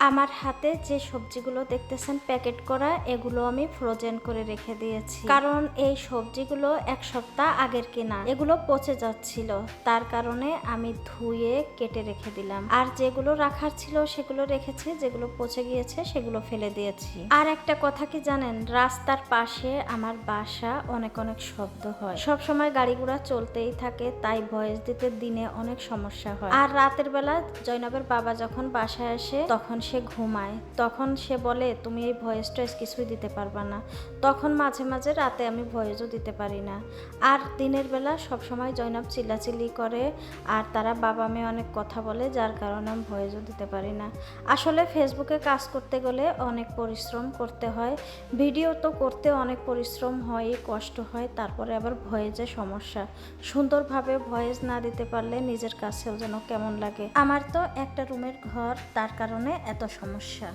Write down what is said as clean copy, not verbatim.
আমার হাতে যে সবজিগুলো দেখতেছেন প্যাকেট করা, এগুলো আমি ফ্রোজেন করে রেখে দিয়েছি, কারণ এই সবজিগুলো এক সপ্তাহ আগের কেনা, এগুলো পচে যাচ্ছিল, তার কারণে আমি ধুয়ে কেটে রেখে দিলাম। আর যেগুলো রাখার ছিল সেগুলো রেখেছি, যেগুলো পচে গিয়েছে সেগুলো ফেলে দিয়েছি। আর একটা কথা কি জানেন, রাস্তার পাশে আমার বাসা, অনেক অনেক শব্দ হয়, সব সময় গাড়ি ঘোড়া চলতেই থাকে, তাই ভয়েস দিতে দিনে অনেক সমস্যা হয়। আর রাতের বেলা জৈনবের বাবা যখন বাসায় আসে তখন সে ঘুমায়, তখন সে বলে তুমি এই ভয়েস টয়েস কিছুই দিতে পারবা না, তখন মাঝে মাঝে রাতে আমি ভয়েসও দিতে পারি না। আর দিনের বেলা সবসময় জৈনব চিল্লাচিল্লি করে, আর তারা বাবা মেয়ে অনেক কথা বলে, যার কারণে আমি ভয়েসও দিতে পারি না। আসলে ফেসবুকে কাজ করতে গেলে অনেক পরিশ্রম করতে হয়, ভিডিও তো করতে অনেক পরিশ্রম হয়, কষ্ট হয়, তারপরে আবার ভয়েসে সমস্যা, সুন্দরভাবে ভয়েস না দিতে পারলে নিজের কাছেও যেন কেমন লাগে। আমার তো একটা রুমের ঘর, তার কারণে এত সমস্যা।